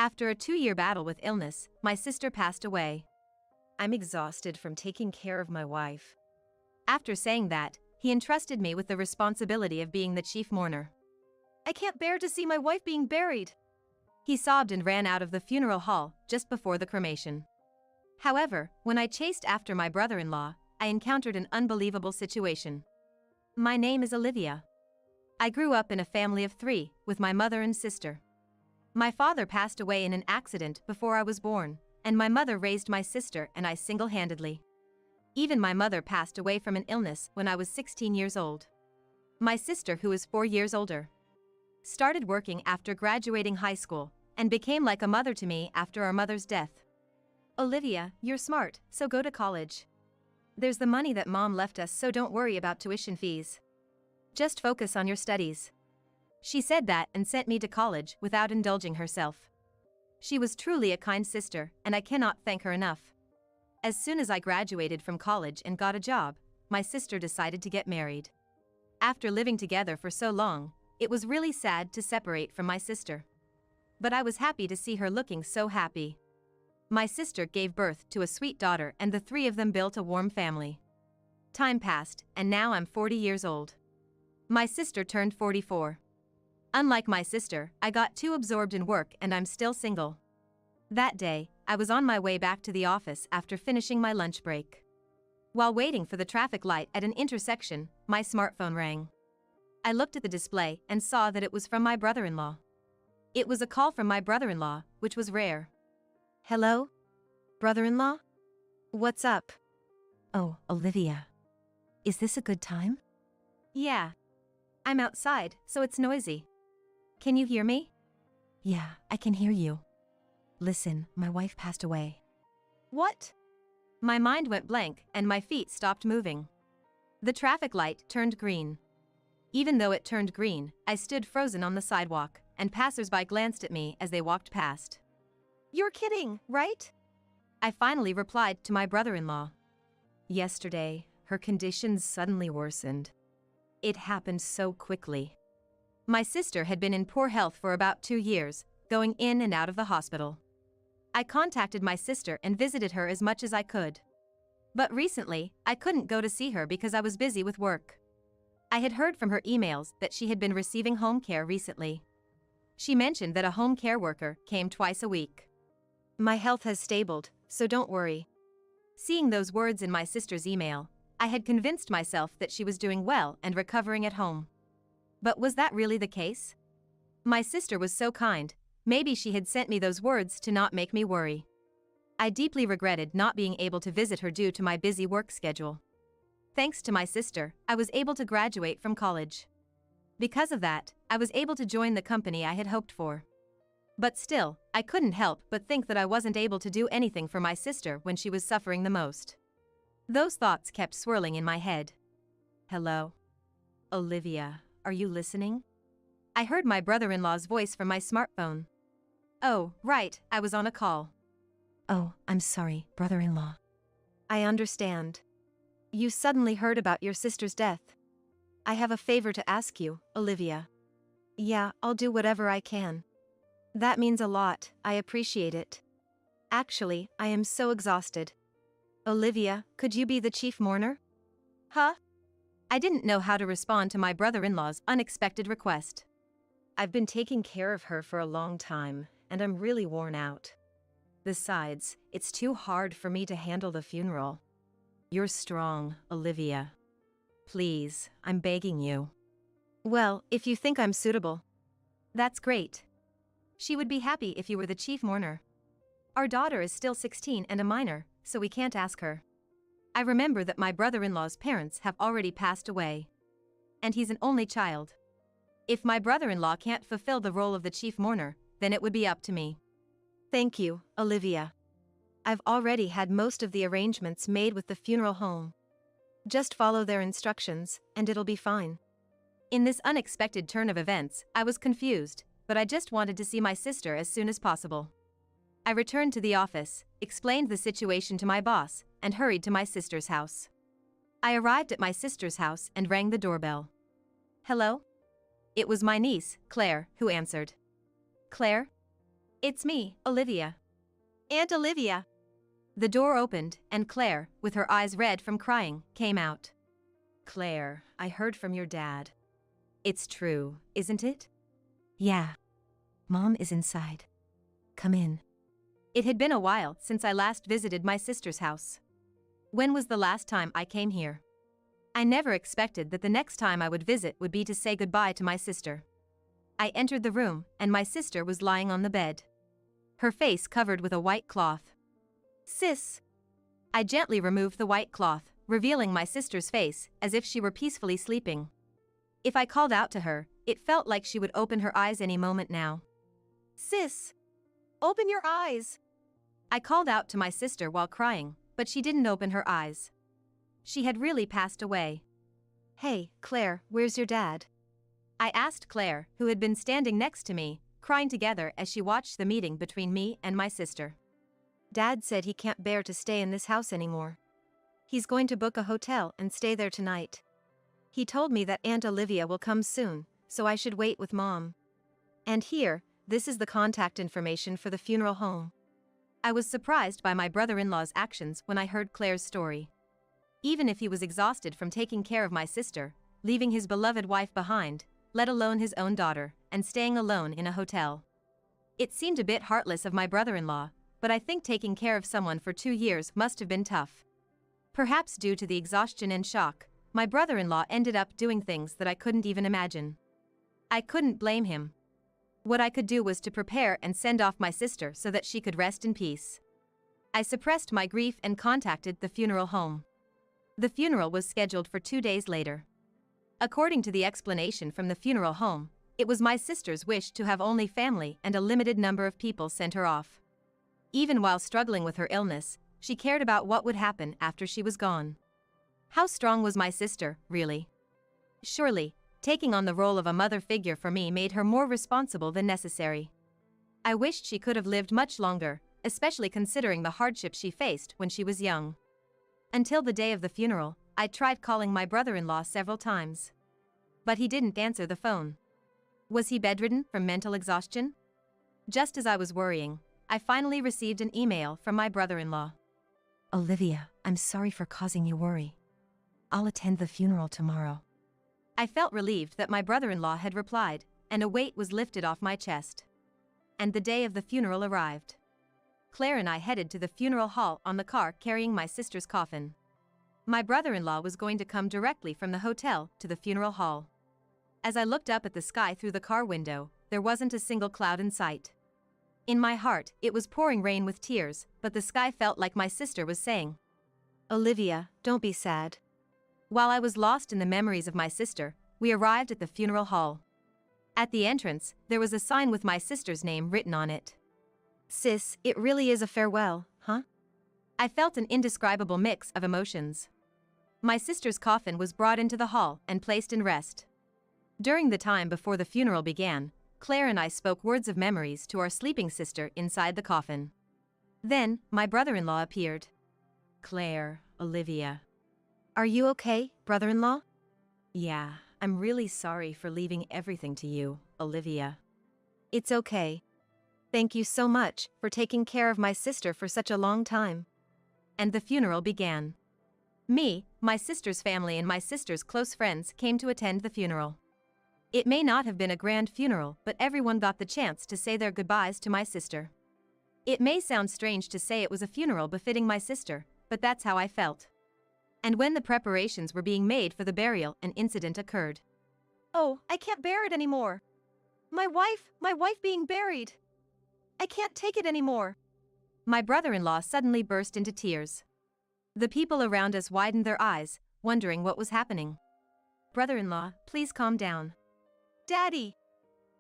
After a 2-year battle with illness, my sister passed away. I'm exhausted from taking care of my wife. After saying that, he entrusted me with the responsibility of being the chief mourner. I can't bear to see my wife being buried. He sobbed and ran out of the funeral hall just before the cremation. However, when I chased after my brother-in-law, I encountered an unbelievable situation. My name is Olivia. I grew up in a family of 3, with my mother and sister. My father passed away in an accident before I was born, and my mother raised my sister and I single-handedly. Even my mother passed away from an illness when I was 16 years old. My sister, who is 4 years older, started working after graduating high school, and became like a mother to me after our mother's death. Olivia, you're smart, so go to college. There's the money that mom left us, so don't worry about tuition fees. Just focus on your studies. She said that and sent me to college without indulging herself. She was truly a kind sister, and I cannot thank her enough. As soon as I graduated from college and got a job, my sister decided to get married. After living together for so long, it was really sad to separate from my sister. But I was happy to see her looking so happy. My sister gave birth to a sweet daughter and the 3 of them built a warm family. Time passed, and now I'm 40 years old. My sister turned 44. Unlike my sister, I got too absorbed in work and I'm still single. That day, I was on my way back to the office after finishing my lunch break. While waiting for the traffic light at an intersection, my smartphone rang. I looked at the display and saw that it was from my brother-in-law. It was a call from my brother-in-law, which was rare. Hello? Brother-in-law? What's up? Oh, Olivia. Is this a good time? Yeah. I'm outside, so it's noisy. Can you hear me? Yeah, I can hear you. Listen, my wife passed away. What? My mind went blank and my feet stopped moving. The traffic light turned green. Even though it turned green, I stood frozen on the sidewalk, and passers-by glanced at me as they walked past. You're kidding, right? I finally replied to my brother-in-law. Yesterday, her conditions suddenly worsened. It happened so quickly. My sister had been in poor health for about 2 years, going in and out of the hospital. I contacted my sister and visited her as much as I could. But recently, I couldn't go to see her because I was busy with work. I had heard from her emails that she had been receiving home care recently. She mentioned that a home care worker came twice a week. My health has stabilized, so don't worry. Seeing those words in my sister's email, I had convinced myself that she was doing well and recovering at home. But was that really the case? My sister was so kind, maybe she had sent me those words to not make me worry. I deeply regretted not being able to visit her due to my busy work schedule. Thanks to my sister, I was able to graduate from college. Because of that, I was able to join the company I had hoped for. But still, I couldn't help but think that I wasn't able to do anything for my sister when she was suffering the most. Those thoughts kept swirling in my head. Hello? Olivia, are you listening? I heard my brother-in-law's voice from my smartphone. Oh, right, I was on a call. Oh, I'm sorry, brother-in-law. I understand. You suddenly heard about your sister's death. I have a favor to ask you, Olivia. Yeah, I'll do whatever I can. That means a lot, I appreciate it. Actually, I am so exhausted. Olivia, could you be the chief mourner? Huh? I didn't know how to respond to my brother-in-law's unexpected request. I've been taking care of her for a long time, and I'm really worn out. Besides, it's too hard for me to handle the funeral. You're strong, Olivia. Please, I'm begging you. Well, if you think I'm suitable. That's great. She would be happy if you were the chief mourner. Our daughter is still 16 and a minor, so we can't ask her. I remember that my brother-in-law's parents have already passed away. And he's an only child. If my brother-in-law can't fulfill the role of the chief mourner, then it would be up to me. Thank you, Olivia. I've already had most of the arrangements made with the funeral home. Just follow their instructions, and it'll be fine. In this unexpected turn of events, I was confused, but I just wanted to see my sister as soon as possible. I returned to the office, explained the situation to my boss, and hurried to my sister's house. I arrived at my sister's house and rang the doorbell. Hello? It was my niece, Claire, who answered. Claire? It's me, Olivia. Aunt Olivia. The door opened, and Claire, with her eyes red from crying, came out. Claire, I heard from your dad. It's true, isn't it? Yeah. Mom is inside. Come in. It had been a while since I last visited my sister's house. When was the last time I came here? I never expected that the next time I would visit would be to say goodbye to my sister. I entered the room, and my sister was lying on the bed. Her face covered with a white cloth. Sis. I gently removed the white cloth, revealing my sister's face, as if she were peacefully sleeping. If I called out to her, it felt like she would open her eyes any moment now. Sis. Open your eyes. I called out to my sister while crying, but she didn't open her eyes. She had really passed away. Hey, Claire, where's your dad? I asked Claire, who had been standing next to me, crying together as she watched the meeting between me and my sister. Dad said he can't bear to stay in this house anymore. He's going to book a hotel and stay there tonight. He told me that Aunt Olivia will come soon, so I should wait with Mom. And here, this is the contact information for the funeral home. I was surprised by my brother-in-law's actions when I heard Claire's story. Even if he was exhausted from taking care of my sister, leaving his beloved wife behind, let alone his own daughter, and staying alone in a hotel. It seemed a bit heartless of my brother-in-law, but I think taking care of someone for 2 years must have been tough. Perhaps due to the exhaustion and shock, my brother-in-law ended up doing things that I couldn't even imagine. I couldn't blame him. What I could do was to prepare and send off my sister so that she could rest in peace. I suppressed my grief and contacted the funeral home. The funeral was scheduled for 2 days later. According to the explanation from the funeral home, it was my sister's wish to have only family and a limited number of people sent her off. Even while struggling with her illness, she cared about what would happen after she was gone. How strong was my sister, really? Surely, taking on the role of a mother figure for me made her more responsible than necessary. I wished she could have lived much longer, especially considering the hardship she faced when she was young. Until the day of the funeral, I tried calling my brother-in-law several times. But he didn't answer the phone. Was he bedridden from mental exhaustion? Just as I was worrying, I finally received an email from my brother-in-law. Olivia, I'm sorry for causing you worry. I'll attend the funeral tomorrow. I felt relieved that my brother-in-law had replied, and a weight was lifted off my chest. And the day of the funeral arrived. Claire and I headed to the funeral hall on the car carrying my sister's coffin. My brother-in-law was going to come directly from the hotel to the funeral hall. As I looked up at the sky through the car window, there wasn't a single cloud in sight. In my heart, it was pouring rain with tears, but the sky felt like my sister was saying, Olivia, don't be sad. While I was lost in the memories of my sister, we arrived at the funeral hall. At the entrance, there was a sign with my sister's name written on it. Sis, it really is a farewell, huh? I felt an indescribable mix of emotions. My sister's coffin was brought into the hall and placed in rest. During the time before the funeral began, Claire and I spoke words of memories to our sleeping sister inside the coffin. Then, my brother-in-law appeared. Claire, Olivia. Are you okay, brother-in-law? Yeah, I'm really sorry for leaving everything to you, Olivia. It's okay. Thank you so much for taking care of my sister for such a long time. And the funeral began. Me, my sister's family and my sister's close friends came to attend the funeral. It may not have been a grand funeral, but everyone got the chance to say their goodbyes to my sister. It may sound strange to say it was a funeral befitting my sister, but that's how I felt. And when the preparations were being made for the burial, an incident occurred. Oh, I can't bear it anymore. My wife being buried. I can't take it anymore. My brother-in-law suddenly burst into tears. The people around us widened their eyes, wondering what was happening. Brother-in-law, please calm down. Daddy!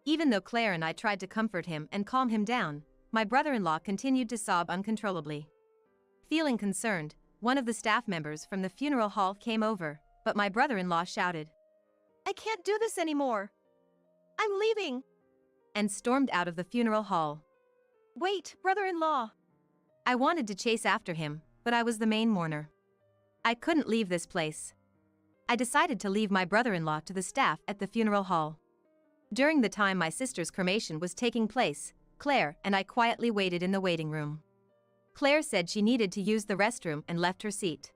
Even though Claire and I tried to comfort him and calm him down, my brother-in-law continued to sob uncontrollably. Feeling concerned, one of the staff members from the funeral hall came over, but my brother-in-law shouted, I can't do this anymore. I'm leaving! And stormed out of the funeral hall. Wait, brother-in-law! I wanted to chase after him, but I was the main mourner. I couldn't leave this place. I decided to leave my brother-in-law to the staff at the funeral hall. During the time my sister's cremation was taking place, Claire and I quietly waited in the waiting room. Claire said she needed to use the restroom and left her seat.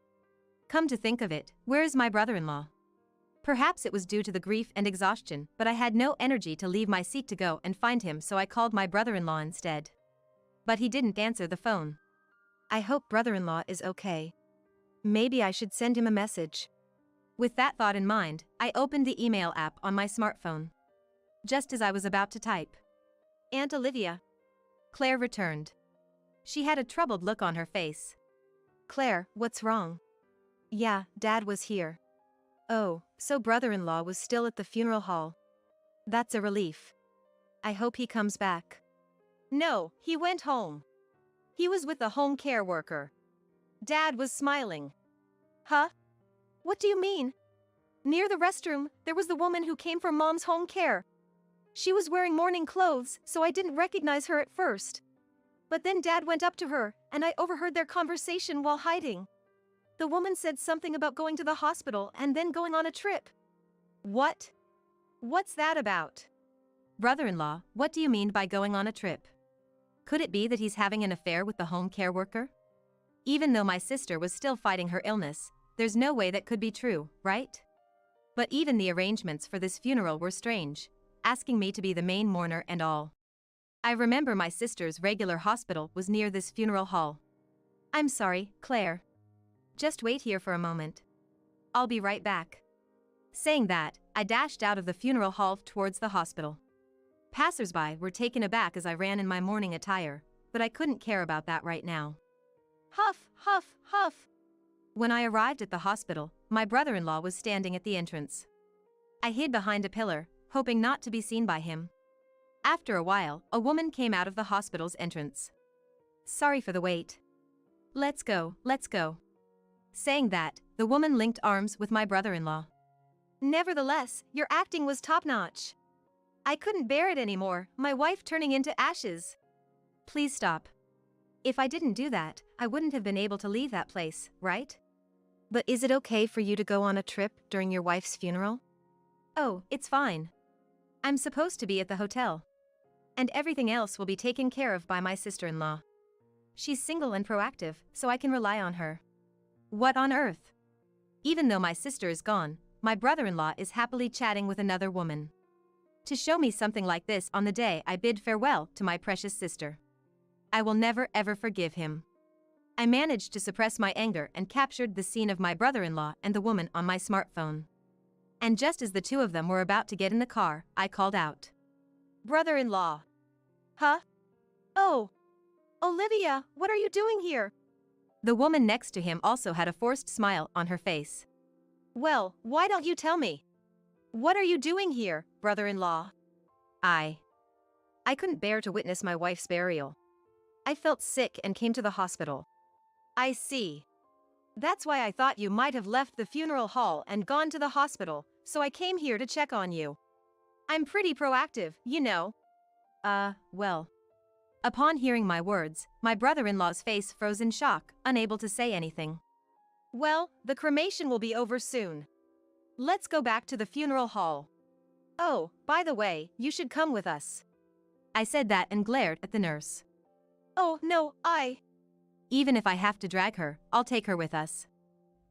Come to think of it, where is my brother-in-law? Perhaps it was due to the grief and exhaustion, but I had no energy to leave my seat to go and find him, so I called my brother-in-law instead. But he didn't answer the phone. I hope brother-in-law is okay. Maybe I should send him a message. With that thought in mind, I opened the email app on my smartphone. Just as I was about to type, "Aunt Olivia," Claire returned. She had a troubled look on her face. "Claire, what's wrong?" "Yeah, Dad was here." "Oh, so brother-in-law was still at the funeral hall. That's a relief. I hope he comes back." "No, he went home. He was with the home care worker." Dad was smiling. "Huh? What do you mean?" "Near the restroom, there was the woman who came from Mom's home care. She was wearing morning clothes, so I didn't recognize her at first. But then Dad went up to her, and I overheard their conversation while hiding. The woman said something about going to the hospital and then going on a trip." "What? What's that about?" "Brother-in-law, what do you mean by going on a trip? Could it be that he's having an affair with the home care worker?" Even though my sister was still fighting her illness, there's no way that could be true, right? But even the arrangements for this funeral were strange, asking me to be the main mourner and all. I remember my sister's regular hospital was near this funeral hall. "I'm sorry, Claire. Just wait here for a moment. I'll be right back." Saying that, I dashed out of the funeral hall towards the hospital. Passers-by were taken aback as I ran in my morning attire, but I couldn't care about that right now. Huff, huff, huff. When I arrived at the hospital, my brother-in-law was standing at the entrance. I hid behind a pillar, hoping not to be seen by him. After a while, a woman came out of the hospital's entrance. "Sorry for the wait. Let's go, let's go." Saying that, the woman linked arms with my brother-in-law. "Nevertheless, your acting was top-notch. I couldn't bear it anymore, my wife turning into ashes." "Please stop. If I didn't do that, I wouldn't have been able to leave that place, right? But is it okay for you to go on a trip during your wife's funeral?" "Oh, it's fine. I'm supposed to be at the hotel. And everything else will be taken care of by my sister-in-law. She's single and proactive, so I can rely on her." What on earth? Even though my sister is gone, my brother-in-law is happily chatting with another woman. To show me something like this on the day I bid farewell to my precious sister. I will never ever forgive him. I managed to suppress my anger and captured the scene of my brother-in-law and the woman on my smartphone. And just as the two of them were about to get in the car, I called out. "Brother-in-law." "Huh? Oh. Olivia, what are you doing here?" The woman next to him also had a forced smile on her face. "Well, why don't you tell me? What are you doing here, brother-in-law?" I couldn't bear to witness my wife's burial. I felt sick and came to the hospital." "I see. That's why I thought you might have left the funeral hall and gone to the hospital, so I came here to check on you. I'm pretty proactive, you know." Well. Upon hearing my words, my brother-in-law's face froze in shock, unable to say anything. "Well, the cremation will be over soon. Let's go back to the funeral hall. Oh, by the way, you should come with us." I said that and glared at the nurse. "Oh, no, Even if I have to drag her, I'll take her with us.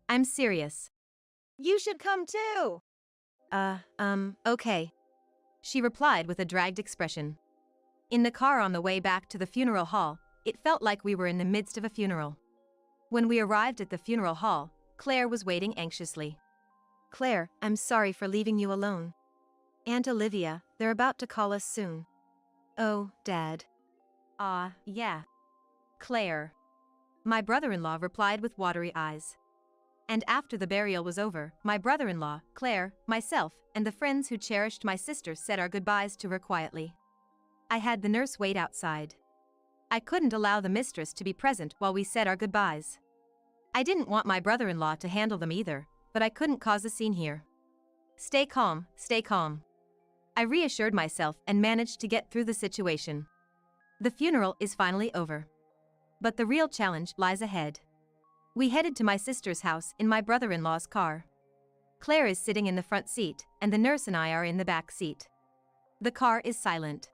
I'm serious." "You should come too." Okay," she replied with a dragged expression. In the car on the way back to the funeral hall, it felt like we were in the midst of a funeral. When we arrived at the funeral hall, Claire was waiting anxiously. "Claire, I'm sorry for leaving you alone. Aunt Olivia, they're about to call us soon." "Oh, Dad." Yeah. Claire." My brother-in-law replied with watery eyes. And after the burial was over, my brother-in-law, Claire, myself, and the friends who cherished my sister said our goodbyes to her quietly. I had the nurse wait outside. I couldn't allow the mistress to be present while we said our goodbyes. I didn't want my brother-in-law to handle them either, but I couldn't cause a scene here. Stay calm, stay calm." I reassured myself and managed to get through the situation. The funeral is finally over. But the real challenge lies ahead. We headed to my sister's house in my brother-in-law's car. Claire is sitting in the front seat, and the nurse and I are in the back seat. The car is silent.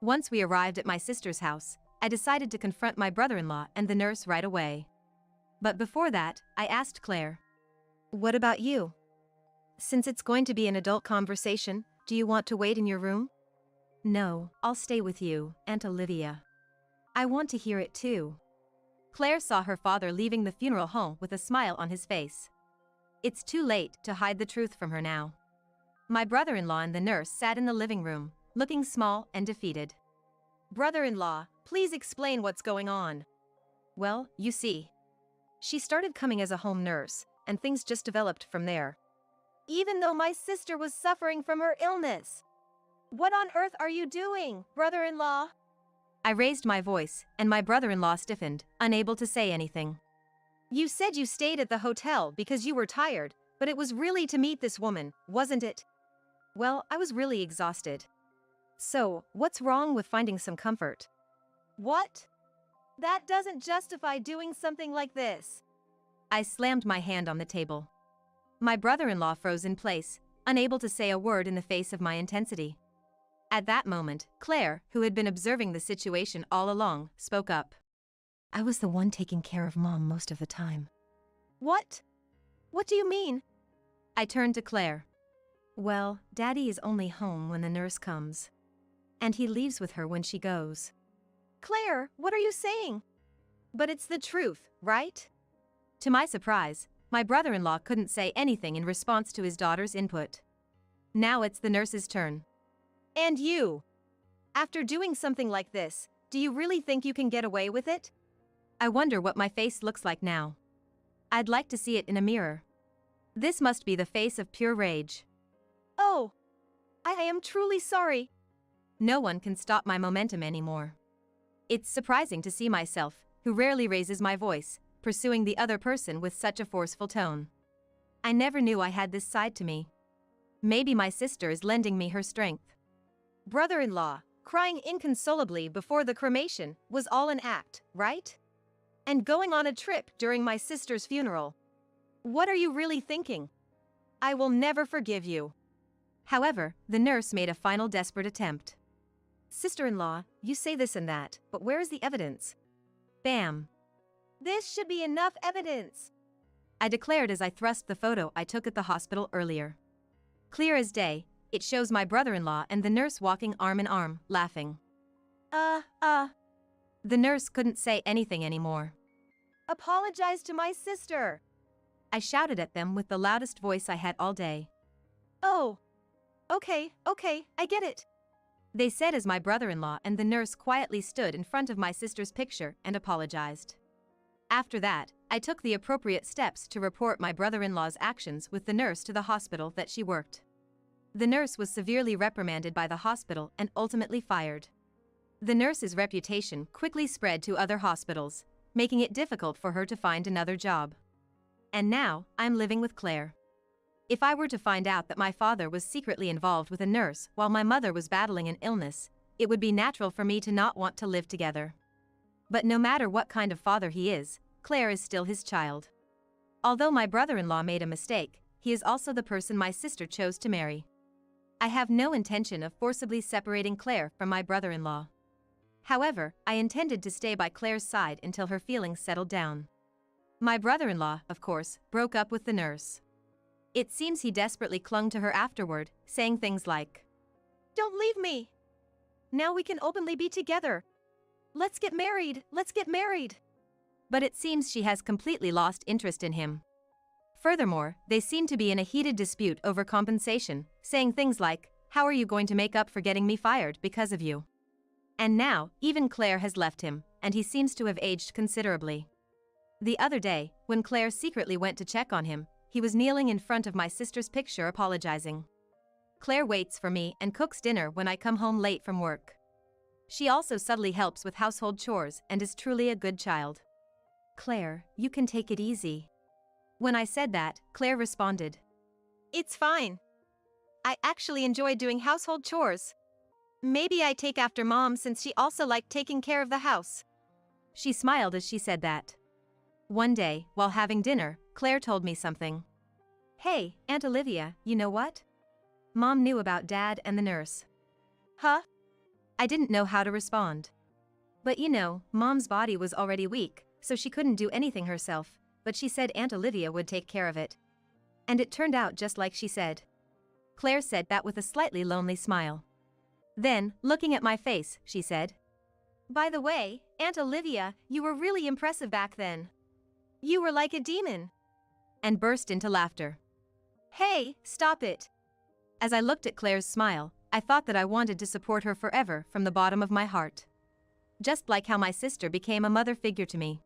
Once we arrived at my sister's house, I decided to confront my brother-in-law and the nurse right away. But before that, I asked Claire, "What about you? Since it's going to be an adult conversation, do you want to wait in your room?" "No, I'll stay with you, Aunt Olivia. I want to hear it too." Claire saw her father leaving the funeral home with a smile on his face. It's too late to hide the truth from her now. My brother-in-law and the nurse sat in the living room, looking small and defeated. "Brother-in-law, please explain what's going on." "Well, you see. She started coming as a home nurse, and things just developed from there. Even though my sister was suffering from her illness. What on earth are you doing, brother-in-law?" I raised my voice, and my brother-in-law stiffened, unable to say anything. "You said you stayed at the hotel because you were tired, but it was really to meet this woman, wasn't it?" "Well, I was really exhausted. So, what's wrong with finding some comfort?" "What? That doesn't justify doing something like this." I slammed my hand on the table. My brother-in-law froze in place, unable to say a word in the face of my intensity. At that moment, Claire, who had been observing the situation all along, spoke up. "I was the one taking care of Mom most of the time." "What? What do you mean?" I turned to Claire. "Well, Daddy is only home when the nurse comes. And he leaves with her when she goes." "Claire, what are you saying?" "But it's the truth, right?" To my surprise, my brother-in-law couldn't say anything in response to his daughter's input. Now it's the nurse's turn. "And you? After doing something like this, do you really think you can get away with it?" I wonder what my face looks like now. I'd like to see it in a mirror. This must be the face of pure rage. "Oh, I am truly sorry." No one can stop my momentum anymore. It's surprising to see myself, who rarely raises my voice, pursuing the other person with such a forceful tone. I never knew I had this side to me. Maybe my sister is lending me her strength. Brother-in-law, crying inconsolably before the cremation was all an act, right? And going on a trip during my sister's funeral. What are you really thinking? I will never forgive you. However, the nurse made a final desperate attempt. "Sister-in-law, you say this and that, but where is the evidence?" Bam. "This should be enough evidence," I declared as I thrust the photo I took at the hospital earlier. Clear as day, it shows my brother-in-law and the nurse walking arm in arm, laughing. The nurse couldn't say anything anymore. "Apologize to my sister," I shouted at them with the loudest voice I had all day. "Oh. Okay, I get it," they said as my brother-in-law and the nurse quietly stood in front of my sister's picture and apologized. After that, I took the appropriate steps to report my brother-in-law's actions with the nurse to the hospital that she worked. The nurse was severely reprimanded by the hospital and ultimately fired. The nurse's reputation quickly spread to other hospitals, making it difficult for her to find another job. And now, I'm living with Claire. If I were to find out that my father was secretly involved with a nurse while my mother was battling an illness, it would be natural for me to not want to live together. But no matter what kind of father he is, Claire is still his child. Although my brother-in-law made a mistake, he is also the person my sister chose to marry. I have no intention of forcibly separating Claire from my brother-in-law. However, I intended to stay by Claire's side until her feelings settled down. My brother-in-law, of course, broke up with the nurse. It seems he desperately clung to her afterward, saying things like, "Don't leave me. Now we can openly be together. Let's get married. But it seems she has completely lost interest in him. Furthermore, they seem to be in a heated dispute over compensation, saying things like, "How are you going to make up for getting me fired because of you?" And now, even Claire has left him, and he seems to have aged considerably. The other day, when Claire secretly went to check on him, he was kneeling in front of my sister's picture apologizing. Claire waits for me and cooks dinner when I come home late from work. She also subtly helps with household chores and is truly a good child. "Claire, you can take it easy." When I said that, Claire responded, "It's fine. I actually enjoy doing household chores. Maybe I take after Mom since she also liked taking care of the house." She smiled as she said that. One day, while having dinner, Claire told me something. "Hey, Aunt Olivia, you know what? Mom knew about Dad and the nurse." "Huh? I didn't know how to respond. But you know, Mom's body was already weak, so she couldn't do anything herself, but she said Aunt Olivia would take care of it. And it turned out just like she said. Claire said that with a slightly lonely smile. Then, looking at my face, she said, "By the way, Aunt Olivia, you were really impressive back then. You were like a demon." And burst into laughter. Hey, stop it. As I looked at Claire's smile, I thought that I wanted to support her forever from the bottom of my heart. Just like how my sister became a mother figure to me.